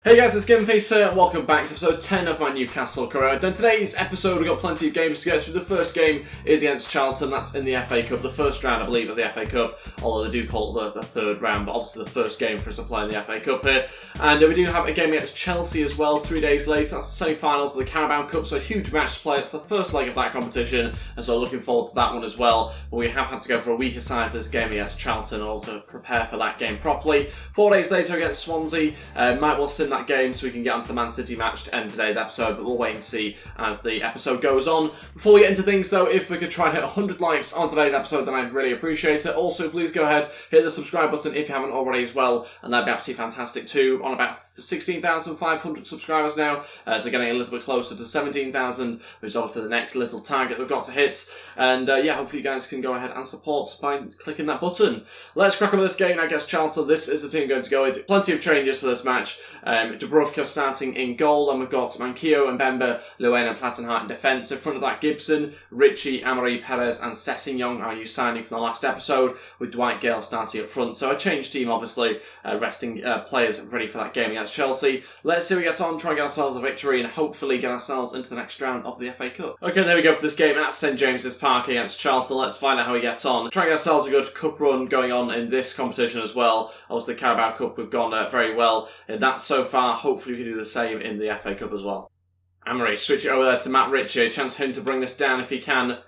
Hey guys, it's Gameface here, and welcome back to episode 10 of my Newcastle career. And in today's episode, we've got plenty of games to get through. The first game is against Charlton, that's in the FA Cup, the first round, I believe, of the FA Cup, although they do call it the third round, but obviously the first game for us to play in the FA Cup here. And we do have a game against Chelsea as well, 3 days later. That's the semi-finals of the Carabao Cup, so a huge match to play. It's the first leg of that competition, and so looking forward to that one as well. But we have had to go for a week aside for this game against Charlton in order to prepare for that game properly. 4 days later against Swansea, might well sim that game so we can get onto the Man City match to end today's episode, but we'll wait and see as the episode goes on. Before we get into things though, if we could try and hit 100 likes on today's episode, then I'd really appreciate it. Also, please go ahead, hit the subscribe button if you haven't already as well, and that'd be absolutely fantastic too. On about 16,500 subscribers now, so getting a little bit closer to 17,000, which is obviously the next little target we've got to hit. And yeah, hopefully you guys can go ahead and support by clicking that button. Let's crack on with this game against Charlton. This is the team going to go with. Plenty of changes for this match. Dubravka starting in goal, and we've got Mankio and Mbemba, Luane and Plattenhart in defence. In front of that, Gibson, Ritchie, Amory, Perez and Sessegnon, our new signing from the last episode, with Dwight Gale starting up front. So a changed team, obviously, resting players ready for that game against Chelsea. Let's see how we get on, try and get ourselves a victory and hopefully get ourselves into the next round of the FA Cup. Okay, there we go for this game at St James's Park against Charlton. Let's find out how we get on. Try and get ourselves a good cup run going on in this competition as well. Obviously the Carabao Cup, we've gone very well in that so far. Hopefully we can do the same in the FA Cup as well. Amory, switch it over there to Matt Ritchie. A chance for him to bring this down if he can.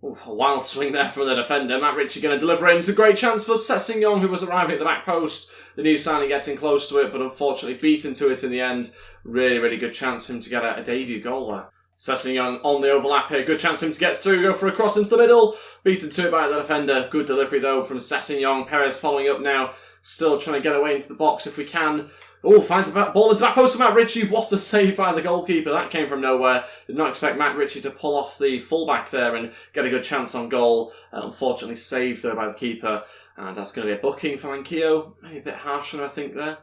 Ooh, a wild swing there from the defender. Matt Ritchie going to deliver in. It's a great chance for Sessegnon, who was arriving at the back post. The new signing getting close to it, but unfortunately beaten to it in the end. Really good chance for him to get a debut goal there. Sessegnon on the overlap here. Good chance for him to get through. Go for a cross into the middle. Beaten to it by the defender. Good delivery though from Sessegnon. Perez following up now. Still trying to get away into the box if we can. Oh, finds a ball into that post for Matt Ritchie. What a save by the goalkeeper. That came from nowhere. Did not expect Matt Ritchie to pull off the fullback there and get a good chance on goal. Unfortunately saved though by the keeper. And that's going to be a booking for Mankio. Maybe a bit harsher, I think, there.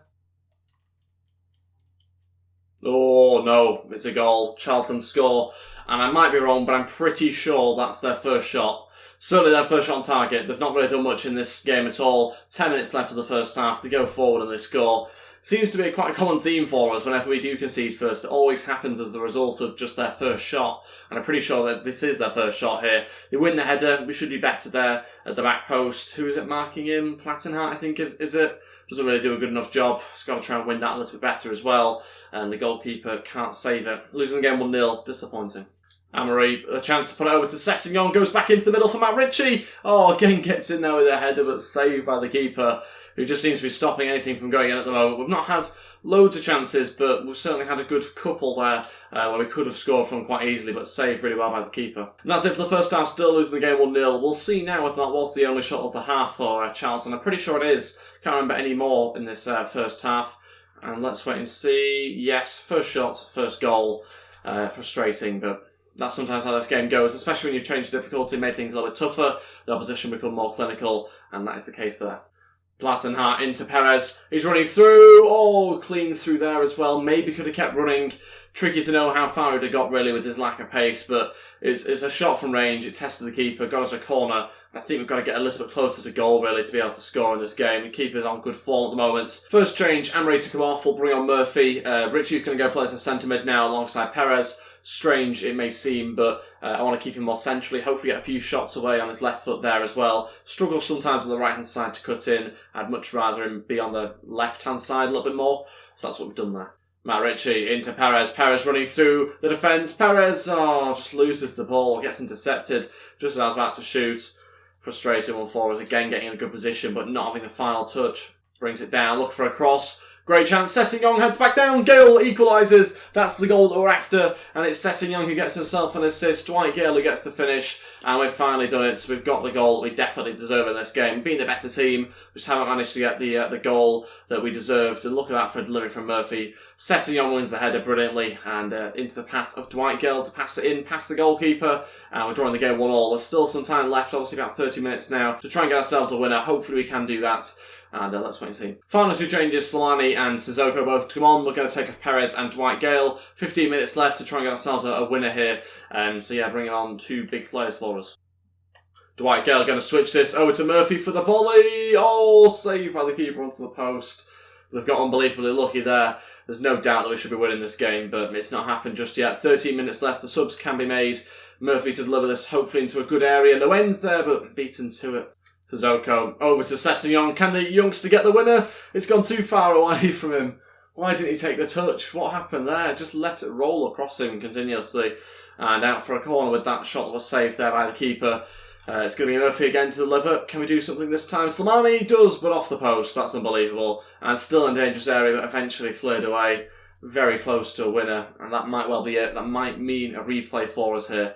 Oh, no. It's a goal. Charlton score. And I might be wrong, but I'm pretty sure that's their first shot. Certainly their first shot on target. They've not really done much in this game at all. 10 minutes left of the first half. They go forward and they score. Seems to be quite a common theme for us whenever we do concede first. It always happens as a result of just their first shot. And I'm pretty sure that this is their first shot here. They win the header. We should be better there at the back post. Who is it marking him? Plattenhart, I think, is it? Doesn't really do a good enough job. He's got to try and win that a little bit better as well. And the goalkeeper can't save it. Losing the game 1-0. Disappointing. Amory, a chance to put it over to Sessegnon, goes back into the middle for Matt Ritchie. Oh, again gets in there with a header, but saved by the keeper, who just seems to be stopping anything from going in at the moment. We've not had loads of chances, but we've certainly had a good couple there where we could have scored from quite easily, but saved really well by the keeper. And that's it for the first half, still losing the game 1-0. We'll see now whether that was the only shot of the half for Charlton. I'm pretty sure it is. Can't remember any more in this first half. And let's wait and see. Yes, first shot, first goal. Frustrating, but that's sometimes how this game goes, especially when you change the difficulty, made things a little bit tougher, the opposition become more clinical, and that is the case there. Plattenhart into Perez, he's running through, oh, clean through there as well, maybe could have kept running, tricky to know how far he'd have got really with his lack of pace, but it's a shot from range, it tested the keeper, got us a corner. I think we've got to get a little bit closer to goal really to be able to score in this game. The keeper's on good form at the moment. First change, Amory to come off, we'll bring on Murphy. Ritchie's going to go play as a centre mid now alongside Perez. Strange it may seem, but I want to keep him more centrally, hopefully get a few shots away on his left foot there as well. Struggles sometimes on the right hand side to cut in. I'd much rather him be on the left hand side a little bit more, so that's what we've done there. Matt Ritchie into Perez. Perez running through the defence. Perez, just loses the ball, gets intercepted just as I was about to shoot. Frustrating one for us, again getting in a good position, but not having the final touch. Brings it down, look for a cross. Great chance, Sessegnon heads back down, Gale equalises, that's the goal that we're after, and it's Sessegnon who gets himself an assist, Dwight Gale who gets the finish, and we've finally done it. We've got the goal that we definitely deserve in this game. Being the better team, just haven't managed to get the goal that we deserved, and look at that for a delivery from Murphy. Sessegnon wins the header brilliantly, and into the path of Dwight Gale to pass it in, past the goalkeeper, and we're drawing the game 1-1. There's still some time left, obviously about 30 minutes now, to try and get ourselves a winner. Hopefully we can do that. And let's wait and see. Final two changes, Solani and Sissoko both come on. We're going to take off Perez and Dwight Gale. 15 minutes left to try and get ourselves a winner here. So yeah, bringing on two big players for us. Dwight Gale going to switch this over to Murphy for the volley. Oh, saved by the keeper onto the post. They've got unbelievably lucky there. There's no doubt that we should be winning this game, but it's not happened just yet. 13 minutes left, the subs can be made. Murphy to deliver this hopefully into a good area. No ends there, but beaten to it. Sissoko over to Sessegnon. Can the youngster get the winner? It's gone too far away from him. Why didn't he take the touch? What happened there? Just let it roll across him continuously. And out for a corner with that shot that was saved there by the keeper. It's going to be Murphy again to deliver. Can we do something this time? Slimani does, but off the post. That's unbelievable. And still in dangerous area, but eventually cleared away. Very close to a winner. And that might well be it. That might mean a replay for us here.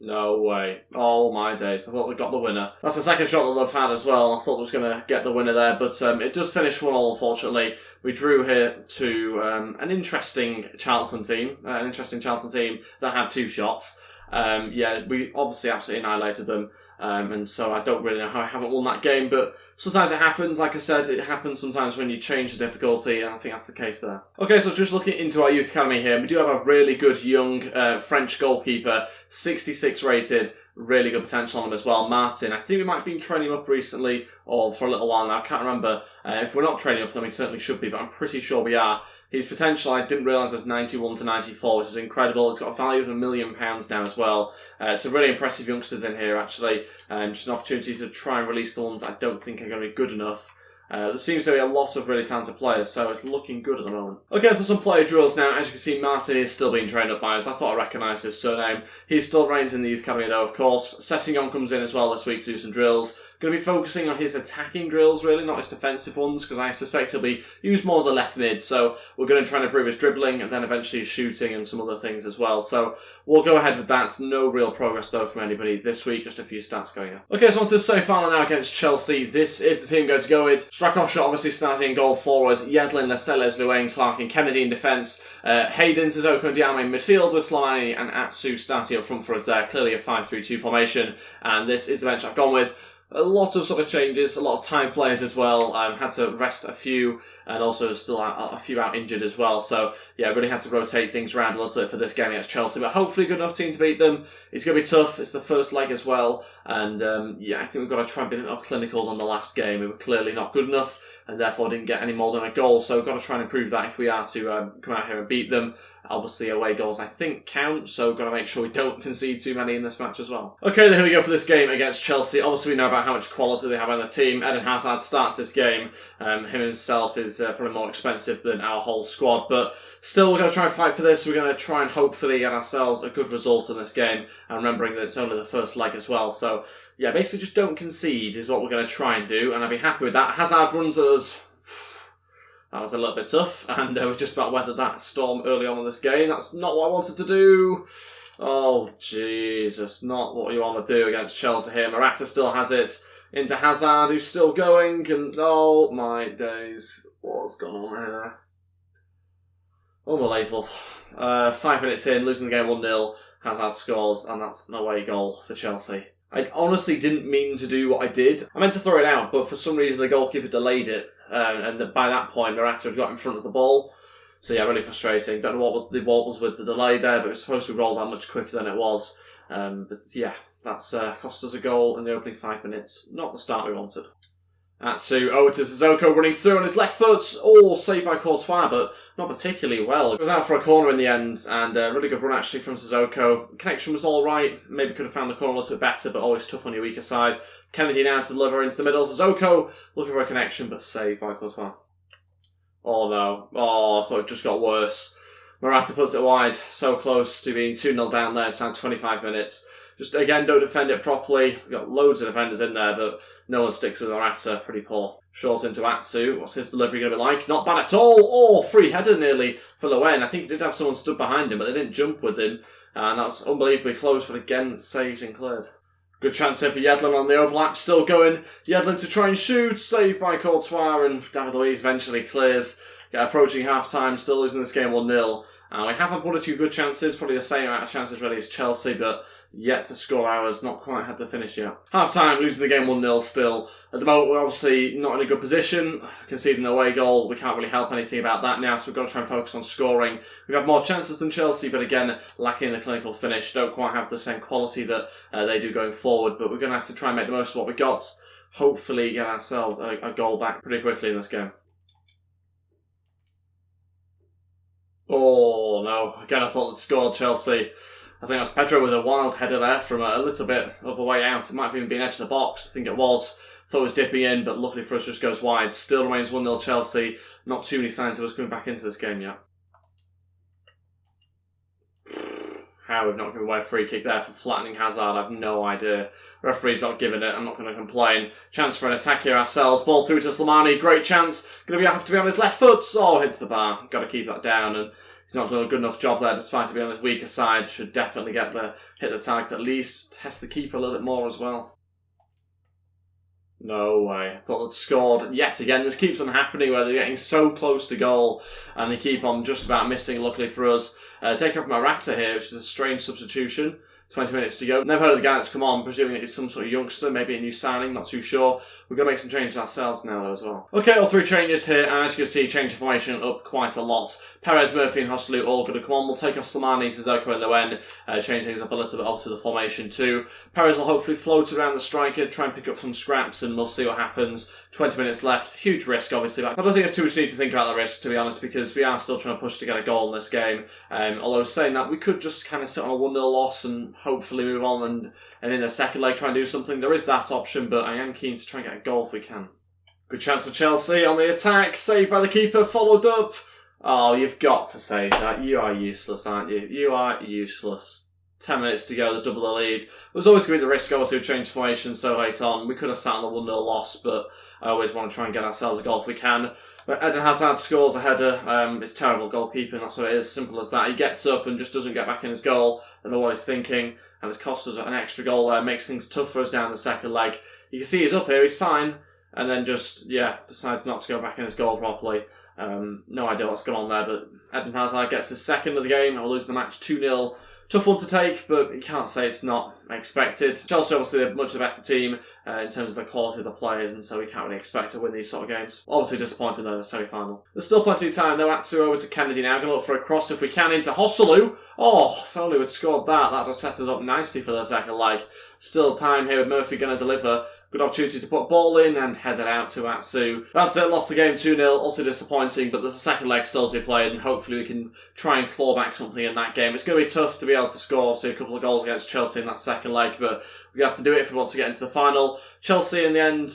No way. Oh my days. I thought we got the winner. That's the second shot that they've had as well. I thought I was going to get the winner there, but it does finish 1-1 unfortunately. We drew here to an interesting Charlton team. That had 2 shots. Yeah, we obviously absolutely annihilated them. And so I don't really know how I haven't won that game, but sometimes it happens. Like I said, it happens sometimes when you change the difficulty, and I think that's the case there. Okay, so just looking into our youth academy here, we do have a really good young French goalkeeper, 66 rated, really good potential on him as well, Martin. I think we might have been training him up recently, or for a little while now, I can't remember. If we're not training up, then we certainly should be, but I'm pretty sure we are. His potential, I didn't realise, was 91 to 94, which is incredible. It's got a value of £1 million now as well. So really impressive youngsters in here, actually. Just an opportunity to try and release the ones I don't think are going to be good enough. There seems to be a lot of really talented players, so it's looking good at the moment. Okay, so some player drills now. As you can see, Martin is still being trained up by us. I thought I recognised his surname. He still reigns in the youth academy though, of course. Sessegnon comes in as well this week to do some drills. Going to be focusing on his attacking drills, really, not his defensive ones, because I suspect he'll be used more as a left mid. So we're going to try and improve his dribbling and then eventually his shooting and some other things as well. So we'll go ahead with that. No real progress, though, from anybody this week. Just a few stats going on. Okay, so on to the semi-final now against Chelsea. This is the team going to go with. Strakosha obviously starting in goal for us. Yedlin, Lascelles, Luane, Clark and Kennedy in defence. Hayden, Sissoko and Diame in midfield with Slimani and Atsu starting up front for us there. Clearly a 5-3-2 formation. And this is the bench I've gone with. A lot of sort of changes, a lot of time players as well. Had to rest a few and also still a few out injured as well. So, yeah, really had to rotate things around a little bit for this game against Chelsea. But hopefully a good enough team to beat them. It's going to be tough. It's the first leg as well. And, yeah, I think we've got to try and be a bit more clinical than the last game. We were clearly not good enough and therefore didn't get any more than a goal. So we've got to try and improve that if we are to come out here and beat them. Obviously, away goals, I think, count, so got to make sure we don't concede too many in this match as well. Okay, then here we go for this game against Chelsea. Obviously, we know about how much quality they have on the team. Eden Hazard starts this game. Him himself is probably more expensive than our whole squad, but still, we're going to try and fight for this. We're going to try and hopefully get ourselves a good result in this game, and remembering that it's only the first leg as well. So, yeah, basically just don't concede is what we're going to try and do, and I'd be happy with that. Hazard runs at us. That was a little bit tough, and we just about weathered that storm early on in this game. That's not what I wanted to do. Oh, Jesus, not what you want to do against Chelsea here. Morata still has it into Hazard, who's still going, and oh my days, what's going on here? Unbelievable. 5 minutes in, losing the game 1-0, Hazard scores, and that's an away goal for Chelsea. I honestly didn't mean to do what I did. I meant to throw it out, but for some reason the goalkeeper delayed it. And by that point, Morata had got in front of the ball. So yeah, really frustrating. Don't know what was with the delay there, but it was supposed to be rolled out much quicker than it was. But yeah, that's cost us a goal in the opening 5 minutes. Not the start we wanted. Atsu over to Sissoko running through on his left foot. Oh, saved by Courtois, but not particularly well. It was out for a corner in the end, and a really good run actually from Sissoko. Connection was all right. Maybe could have found the corner a little bit better, but always tough on your weaker side. Kennedy now to deliver into the middle. Sissoko looking for a connection, but saved by Courtois. Oh no. Oh, I thought it just got worse. Morata puts it wide. So close to being 2-0 down there. It's had 25 minutes. Just, again, don't defend it properly. We've got loads of defenders in there, but no one sticks with Morata. Pretty poor. Short into Atsu. What's his delivery going to be like? Not bad at all. Oh, free header nearly for Luane. I think he did have someone stood behind him, but they didn't jump with him. And that's unbelievably close, but again, saved and cleared. Good chance here for Yedlin on the overlap. Still going. Yedlin to try and shoot. Saved by Courtois, and David Luiz eventually clears. Approaching half-time, still losing this game 1-0. We have had 1 or 2 good chances, probably the same amount of chances really as Chelsea, but yet to score ours, not quite had the finish yet. Half-time, losing the game 1-0 still. At the moment, we're obviously not in a good position. Conceding an away goal, we can't really help anything about that now, so we've got to try and focus on scoring. We've had more chances than Chelsea, but again, lacking the clinical finish. Don't quite have the same quality that they do going forward, but we're going to have to try and make the most of what we got. Hopefully get ourselves a goal back pretty quickly in this game. Oh no, again I thought they'd scored Chelsea. I think it was Pedro with a wild header there from a little bit of a way out. It might have even been edge of the box, I think it was. Thought it was dipping in, but luckily for us just goes wide. Still remains 1-0 Chelsea. Not too many signs of us coming back into this game yet. How we've not given away a free kick there for flattening Hazard, I have no idea. Referee's not giving it, I'm not going to complain. Chance for an attack here ourselves. Ball through to Slimani, great chance. Going to have to be on his left foot. Oh, hits the bar. Got to keep that down, and he's not done a good enough job there despite it being on his weaker side. Should definitely hit the target at least. Test the keeper a little bit more as well. No way. I thought they'd scored yet again. This keeps on happening where they're getting so close to goal and they keep on just about missing, luckily for us. Take off Morata here, which is a strange substitution. 20 minutes to go. Never heard of the guy that's come on, presuming it's some sort of youngster, maybe a new signing, not too sure. We're going to make some changes ourselves now though as well. Okay, all three changes here, and as you can see, change of formation up quite a lot. Perez, Murphy and Joselu all going to come on. We'll take off Slimani, Sissoko and Loen, change things up a little bit, obviously the formation too. Perez will hopefully float around the striker, try and pick up some scraps, and we'll see what happens. 20 minutes left, huge risk obviously, but I don't think there's too much need to think about the risk, to be honest, because we are still trying to push to get a goal in this game. Although saying that, we could just kind of sit on a 1-0 loss and hopefully move on and in the second leg try and do something. There is that option, but I am keen to try and get a goal if we can. Good chance for Chelsea on the attack, saved by the keeper, followed up. Oh, you've got to save that. You are useless, aren't you? You are useless. 10 minutes to go, the double the lead. There's always going to be the risk, obviously, of change formation so late on. We could have sat on the 1-0 loss, but I always want to try and get ourselves a goal if we can. But Eden Hazard scores a header. It's terrible goalkeeping, that's what it is. Simple as that. He gets up and just doesn't get back in his goal. I don't know what he's thinking. And it's cost us an extra goal there. Makes things tough for us down the second leg. You can see he's up here, he's fine. And then just, decides not to go back in his goal properly. No idea what's going on there, but Eden Hazard gets his second of the game. And we'll lose the match 2-0. Tough one to take, but you can't say it's not expected. Chelsea obviously are much the better team in terms of the quality of the players, and so we can't really expect to win these sort of games. Obviously disappointing though in the semi-final. There's still plenty of time though. Atsu over to Kennedy now. Going to look for a cross if we can into Joselu. Oh, if only we'd scored that. That would have set us up nicely for the second leg. Still time here with Murphy going to deliver. Good opportunity to put ball in and head it out to Atsu. That's it, lost the game 2-0, also disappointing, but there's a second leg still to be played and hopefully we can try and claw back something in that game. It's going to be tough to be able to score, obviously, a couple of goals against Chelsea in that second leg, but we have to do it if we want to get into the final. Chelsea, in the end,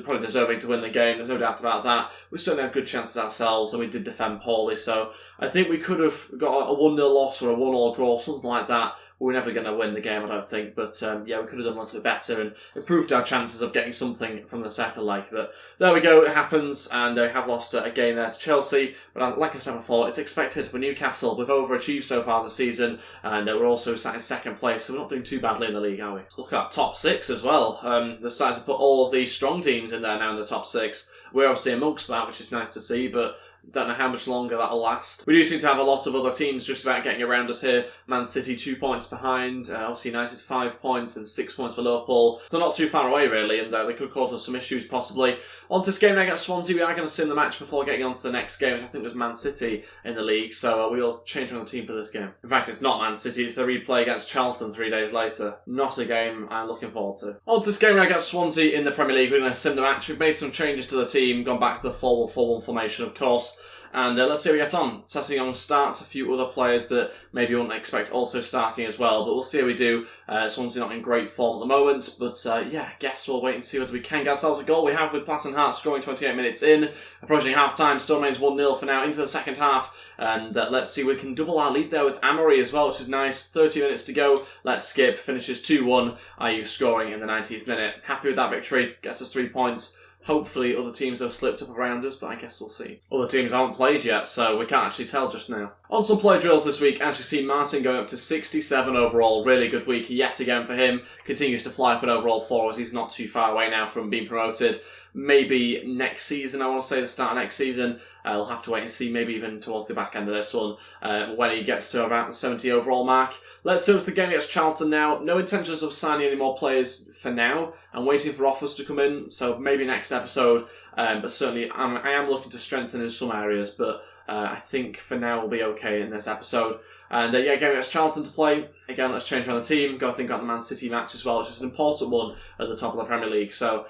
probably deserving to win the game, there's no doubt about that. We certainly had good chances ourselves and we did defend poorly, so I think we could have got a 1-0 loss or a 1-1 draw, something like that. We're never going to win the game, I don't think. But we could have done a little bit better and improved our chances of getting something from the second leg. But there we go, it happens. And we have lost a game there to Chelsea. But like I said before, it's expected. We're Newcastle. We've overachieved so far this season. And we're also sat in second place. So we're not doing too badly in the league, are we? Look at top six as well. They've started to put all of these strong teams in there now in the top six. We're obviously amongst that, which is nice to see. But don't know how much longer that'll last. We do seem to have a lot of other teams just about getting around us here. Man City 2 points behind, obviously United 5 points and 6 points for Liverpool. So not too far away really, and they could cause us some issues possibly. On to this game now against Swansea, we are going to sim the match before getting on to the next game, which I think was Man City in the league, so we'll change around the team for this game. In fact, it's not Man City, it's the replay against Charlton 3 days later. Not a game I'm looking forward to. On to this game now against Swansea in the Premier League, we're going to sim the match. We've made some changes to the team, gone back to the 4-1-4-1 formation of course. And let's see how we get on. Sessegnon starts, a few other players that maybe you wouldn't expect also starting as well, but we'll see how we do. Swansea not in great form at the moment, but I guess we'll wait and see whether we can get ourselves a goal. We have with Platten Hart scoring 28 minutes in, approaching half-time, still remains 1-0 for now into the second half. And let's see, we can double our lead there with Amory as well, which is nice. 30 minutes to go. Let's skip, finishes 2-1, IU scoring in the 90th minute. Happy with that victory, gets us 3 points. Hopefully other teams have slipped up around us, but I guess we'll see. Other teams haven't played yet, so we can't actually tell just now. On some play drills this week, as you see, Martin going up to 67 overall. Really good week yet again for him. Continues to fly up in overall for us. He's not too far away now from being promoted. Maybe next season, I want to say the start of next season. We'll have to wait and see, maybe even towards the back end of this one, when he gets to about the 70 overall mark. Let's see with the game against Charlton now. No intentions of signing any more players for now. I'm waiting for offers to come in, so maybe next episode. But certainly I am looking to strengthen in some areas, but I think for now we'll be okay in this episode. And game against Charlton to play. Again, let's change around the team. Got to think about the Man City match as well, which is an important one at the top of the Premier League. So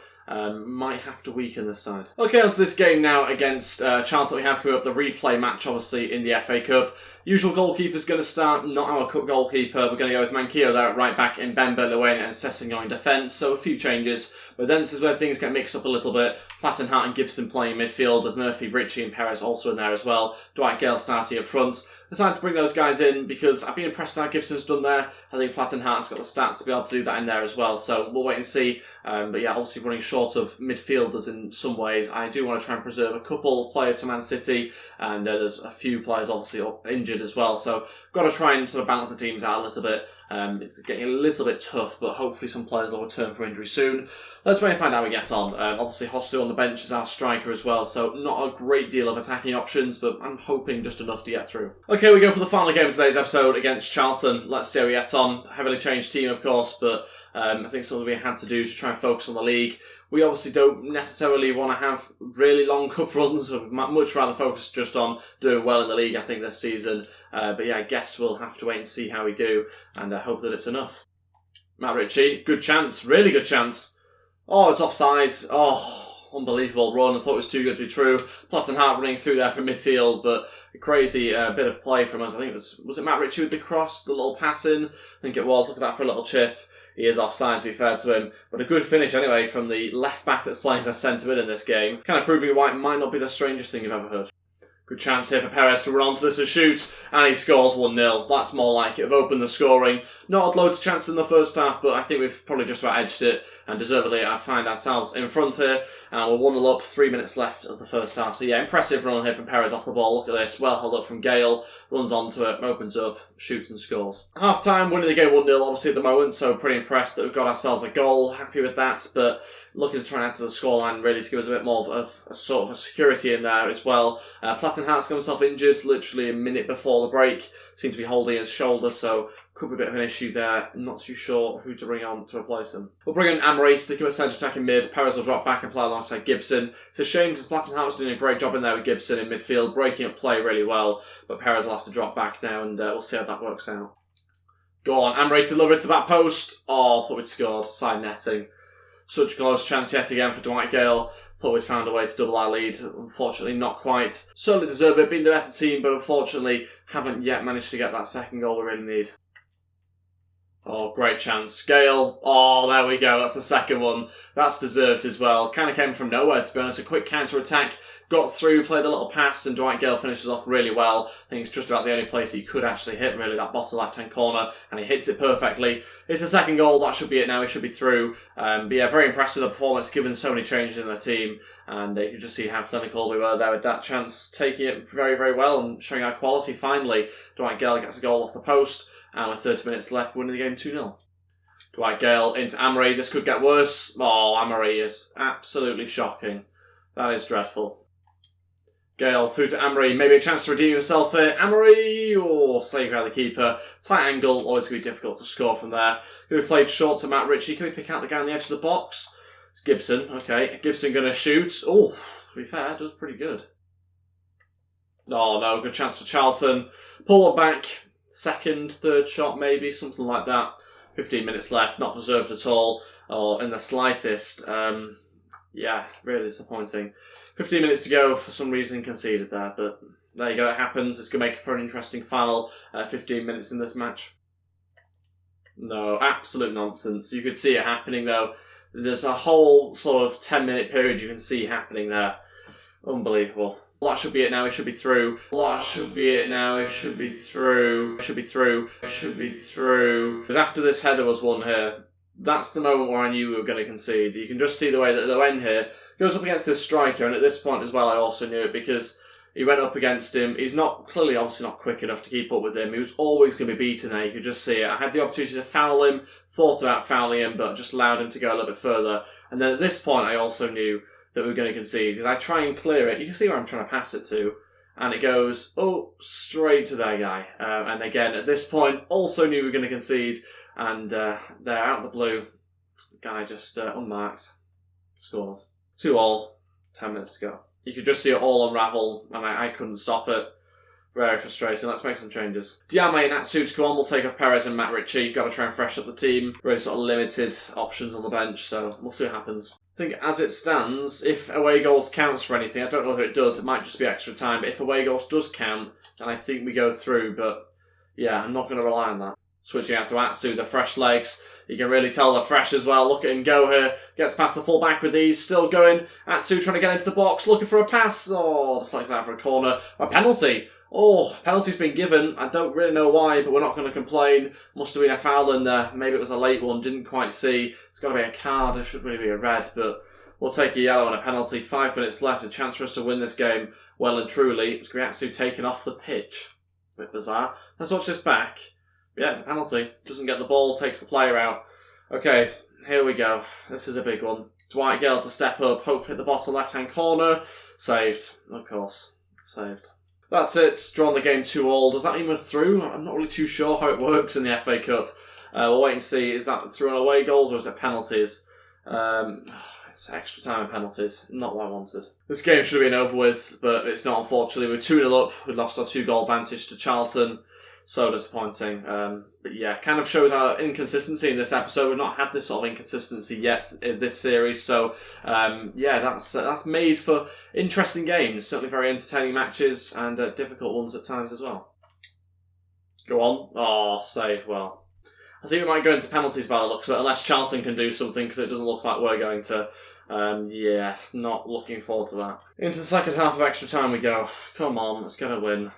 might have to weaken this side. Okay, on to this game now against Charlton. We have coming up the replay match, obviously, in the FA Cup. Usual goalkeeper's going to start, not our cup goalkeeper. We're going to go with Manquillo there at right back, in Mbembe, Luena and Sessegnon in defence, so a few changes. But then this is where things get mixed up a little bit. Plattenhardt and Gibson playing midfield, with Murphy, Ritchie and Perez also in there as well. Dwight Gale starting up front. Decided to bring those guys in because I've been impressed with how Gibson's done there. I think Plattenhardt's got the stats to be able to do that in there as well, so we'll wait and see. But yeah, obviously running short of midfielders in some ways. I do want to try and preserve a couple of players for Man City, and there's a few players obviously injured as well, so got to try and sort of balance the teams out a little bit. It's getting a little bit tough, but hopefully some players will return from injury soon. Let's wait and find out how we get on. Obviously Hostel on the bench is our striker as well, so not a great deal of attacking options, but I'm hoping just enough to get through. Okay, we go for the final game of today's episode against Charlton. Let's see how we get on. Heavily changed team, of course, but I think something we had to do to try and focus on the league. We obviously don't necessarily want to have really long cup runs. We'd much rather focus just on doing well in the league, I think, this season. But yeah, I guess we'll have to wait and see how we do, and I hope that it's enough. Matt Ritchie, good chance, really good chance. Oh, it's offside. Oh, unbelievable run. I thought it was too good to be true. Plattenhardt running through there from midfield, but a crazy bit of play from us. I think it was it Matt Ritchie with the cross, the little pass in? I think it was. Look at that for a little chip. He is offside, to be fair to him. But a good finish anyway from the left-back that's playing as a centre-mid in this game. Kind of proving why it might not be the strangest thing you've ever heard. Good chance here for Perez to run onto this and shoot, and he scores 1-0. That's more like it. Have opened the scoring. Not had loads of chances in the first half, but I think we've probably just about edged it, and deservedly I find ourselves in front here, and we're 1-0 up, 3 minutes left of the first half. So yeah, impressive run here from Perez off the ball. Look at this, well held up from Gale, runs onto it, opens up, shoots and scores. Half time, winning the game 1-0 obviously at the moment, so pretty impressed that we've got ourselves a goal. Happy with that, but looking to try and add to the scoreline really to give us a bit more of a sort of a security in there as well. Plattenhardt's got himself injured literally a minute before the break. Seems to be holding his shoulder, so could be a bit of an issue there. Not too sure who to bring on to replace him. We'll bring in Amri, stick him at centre attacking mid. Perez will drop back and play alongside Gibson. It's a shame because Plattenhardt's doing a great job in there with Gibson in midfield, breaking up play really well, but Perez will have to drop back now, and we'll see how that works out. Go on, Amri to deliver it to the back post. Oh, thought we'd scored. Side netting. Such a close chance yet again for Dwight Gale. Thought we'd found a way to double our lead. Unfortunately, not quite. Certainly deserve it, being the better team, but unfortunately haven't yet managed to get that second goal we really need. Oh, great chance. Gale. Oh, there we go. That's the second one. That's deserved as well. Kind of came from nowhere, to be honest. A quick counter-attack. Got through, played a little pass, and Dwight Gale finishes off really well. I think it's just about the only place he could actually hit, really, that bottom left-hand corner, and he hits it perfectly. It's the second goal. That should be it now. He should be through. But yeah, very impressed with the performance, given so many changes in the team, and you can just see how clinical we were there with that chance, taking it very, very well and showing our quality finally. Dwight Gale gets a goal off the post, and with 30 minutes left, winning the game 2-0. Dwight Gale into Amri. This could get worse. Oh, Amri is absolutely shocking. That is dreadful. Gale through to Amri, maybe a chance to redeem himself here. Amri, saved by the keeper. Tight angle, always going to be difficult to score from there. Going to be played short to Matt Ritchie. Can we pick out the guy on the edge of the box? It's Gibson, okay. Gibson going to shoot. Oh, to be fair, does pretty good. Oh no, good chance for Charlton. Pull it back. Second, third shot maybe, something like that. 15 minutes left, not deserved at all, or in the slightest. Yeah, really disappointing. 15 minutes to go, for some reason conceded there, but there you go, it happens. It's going to make for an interesting final 15 minutes in this match. No, absolute nonsense. You could see it happening though. There's a whole sort of 10-minute period you can see happening there. Unbelievable. That should be it now, it should be through. That should be it now, it should be through. It should be through. It should be through. Because after this header was won here, that's the moment where I knew we were going to concede. You can just see the way that they went here. Goes up against this striker, and at this point as well I also knew it because he went up against him. He's not, clearly obviously not quick enough to keep up with him. He was always going to be beaten there, you could just see it. I had the opportunity to foul him, thought about fouling him, but just allowed him to go a little bit further. And then at this point I also knew that we were going to concede, because I try and clear it. You can see where I'm trying to pass it to, and it goes, straight to their guy. And again, at this point, also knew we were going to concede, and they're out of the blue. The guy just unmarked, scores. 2-2, 10 minutes to go. You could just see it all unravel, and I couldn't stop it. Very frustrating. Let's make some changes. Diame and Atsu to come on. We'll take off Perez and Matt Ritchie. Got to try and fresh up the team. Really sort of limited options on the bench, so we'll see what happens. think as it stands, if away goals counts for anything, I don't know whether it does, it might just be extra time, but if away goals does count, then I think we go through, but yeah, I'm not going to rely on that. Switching out to Atsu, the fresh legs. You can really tell they're fresh as well. Look at him go here. Gets past the full-back with ease. Still going. Atsu trying to get into the box. Looking for a pass. Oh, deflects out for a corner. A penalty. Oh, penalty's been given. I don't really know why, but we're not going to complain. Must have been a foul in there. Maybe it was a late one. Didn't quite see. It's got to be a card. It should really be a red, but we'll take a yellow and a penalty. 5 minutes left. A chance for us to win this game well and truly. It's Atsu taken off the pitch. A bit bizarre. Let's watch this back. Yeah, it's a penalty. Doesn't get the ball, takes the player out. Okay, here we go. This is a big one. Dwight Gale to step up, hopefully at the bottom left-hand corner. Saved, of course. Saved. That's it. Drawn the game 2-2. Does that mean we're through? I'm not really too sure how it works in the FA Cup. We'll wait and see. Is that through on away goals or is it penalties? It's extra time and penalties. Not what I wanted. This game should have been over with, but it's not, unfortunately. We're 2-0 up. We lost our 2-goal advantage to Charlton. So disappointing. But yeah, kind of shows our inconsistency in this episode. We've not had this sort of inconsistency yet in this series. So yeah, that's made for interesting games. Certainly very entertaining matches and difficult ones at times as well. Go on. Oh, save well. I think we might go into penalties by the looks of it, unless Charlton can do something, because it doesn't look like we're going to. Yeah, not looking forward to that. Into the second half of extra time we go. Come on, let's get a win.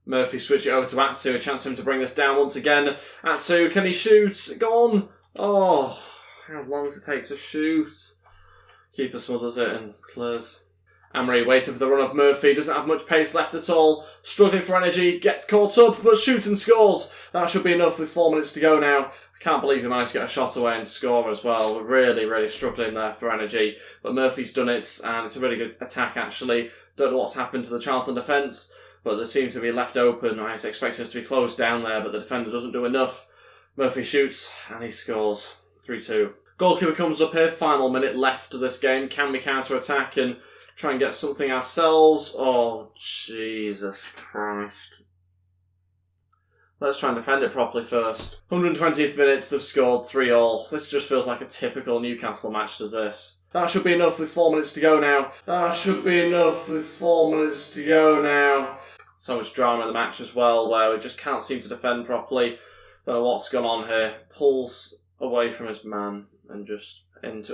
Murphy switch it over to Atsu, a chance for him to bring us down once again. Atsu, can he shoot? Go on! Oh, how long does it take to shoot? Keeper smothers it and clears. Amory waiting for the run of Murphy, doesn't have much pace left at all. Struggling for energy, gets caught up, but shoots and scores. That should be enough with 4 minutes to go now. I can't believe he managed to get a shot away and score as well. We're really, really struggling there for energy. But Murphy's done it, and it's a really good attack actually. Don't know what's happened to the Charlton defence, but there seems to be left open. I was expecting us to be closed down there, but the defender doesn't do enough. Murphy shoots, and he scores. 3-2. Goalkeeper comes up here, final minute left of this game. Can we counter-attack and try and get something ourselves? Oh, Jesus Christ. Let's try and defend it properly first. 120th minute, they've scored 3-3. This just feels like a typical Newcastle match, does this? That should be enough with 4 minutes to go now. That should be enough with 4 minutes to go now. So much drama in the match as well, where we just can't seem to defend properly. Don't know what's gone on here. Pulls away from his man and just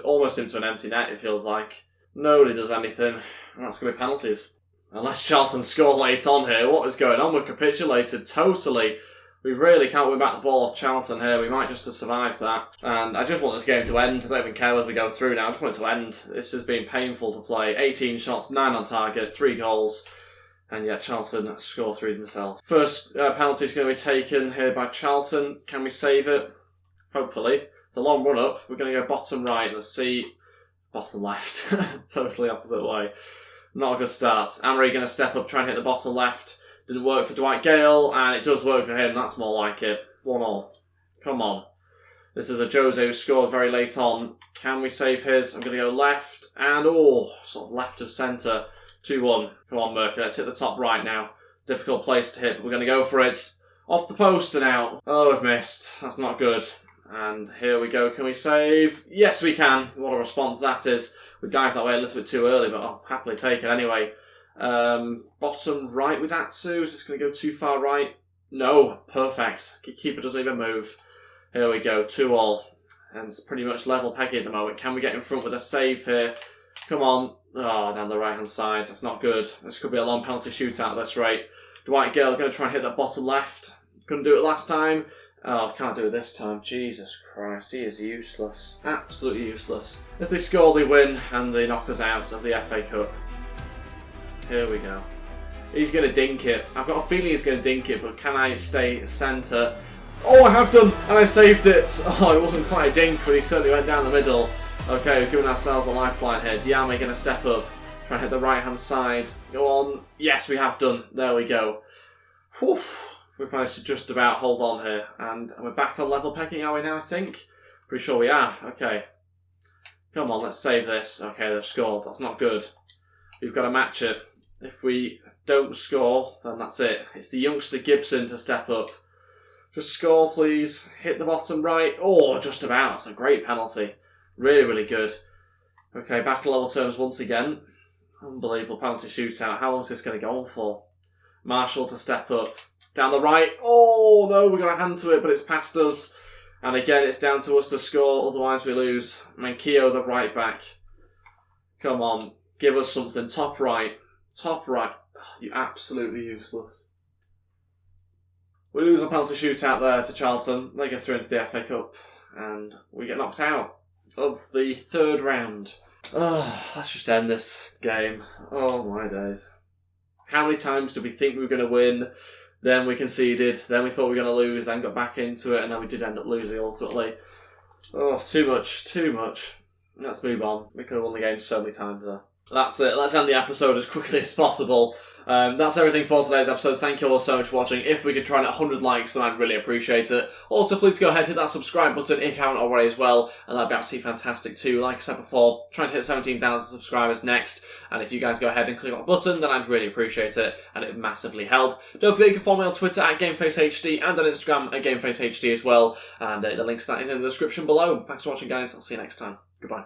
almost into an empty net, it feels like. Nobody does anything, and that's going to be penalties. Unless Charlton score late on here. What is going on? We're capitulated totally. We really can't win back the ball off Charlton here. We might just have survived that. And I just want this game to end. I don't even care whether we go through now. I just want it to end. This has been painful to play. 18 shots, 9 on target, 3 goals. And yet Charlton score 3 themselves. First penalty is going to be taken here by Charlton. Can we save it? Hopefully. It's a long run up. We're going to go bottom right. Let's see. Bottom left. Totally opposite way. Not a good start. Amory going to step up, try and hit the bottom left. Didn't work for Dwight Gale, and it does work for him. That's more like it. 1-1. Come on. This is a Jose who scored very late on. Can we save his? I'm going to go left, and sort of left of centre. 2-1. Come on, Murphy. Let's hit the top right now. Difficult place to hit, but we're going to go for it. Off the post and out. Oh, we've missed. That's not good. And here we go. Can we save? Yes, we can. What a response that is. We dived that way a little bit too early, but I'll happily take it anyway. Bottom right with Atsu. Is this going to go too far right? No. Perfect. Keeper doesn't even move. Here we go. 2-2. And it's pretty much level pegging at the moment. Can we get in front with a save here? Come on. Oh, down the right-hand side. That's not good. This could be a long penalty shootout at this rate. Dwight Gale going to try and hit that bottom left. Couldn't do it last time. Oh, can't do it this time. Jesus Christ, he is useless. Absolutely useless. If they score, they win, and they knock us out of the FA Cup. Here we go. He's going to dink it. I've got a feeling he's going to dink it, but can I stay centre? Oh, I have done, and I saved it. Oh, it wasn't quite a dink, but he certainly went down the middle. Okay, we've given ourselves a lifeline here. Diame going to step up, try and hit the right-hand side. Go on. Yes, we have done. There we go. Whew. We've managed to just about hold on here. And we're back on level pegging, are we now, I think? Pretty sure we are. Okay. Come on, let's save this. Okay, they've scored. That's not good. We've got to match it. If we don't score, then that's it. It's the youngster Gibson to step up. Just score, please. Hit the bottom right. Oh, just about. That's a great penalty. Really, really good. Okay, back to level terms once again. Unbelievable penalty shootout. How long is this going to go on for? Marshall to step up. Down the right. Oh, no, we got a hand to it, but it's past us. And again, it's down to us to score, otherwise we lose. Mankio, the right back. Come on, give us something. Top right. Top right. Oh, you're absolutely useless. We lose a penalty shootout there to Charlton. They get through into the FA Cup. And we get knocked out of the third round. Oh, let's just end this game. Oh my days. How many times did we think we were going to win? Then we conceded. Then we thought we were going to lose. Then got back into it. And then we did end up losing ultimately. Oh, too much. Too much. Let's move on. We could have won the game so many times there. That's it. Let's end the episode as quickly as possible. That's everything for today's episode. Thank you all so much for watching. If we could try and get 100 likes, then I'd really appreciate it. Also, please go ahead and hit that subscribe button if you haven't already as well, and that'd be absolutely fantastic too. Like I said before, trying to hit 17,000 subscribers next, and if you guys go ahead and click on the button, then I'd really appreciate it, and it would massively help. Don't forget you can follow me on Twitter at GameFaceHD and on Instagram at GameFaceHD as well, and the links to that is in the description below. Thanks for watching, guys. I'll see you next time. Goodbye.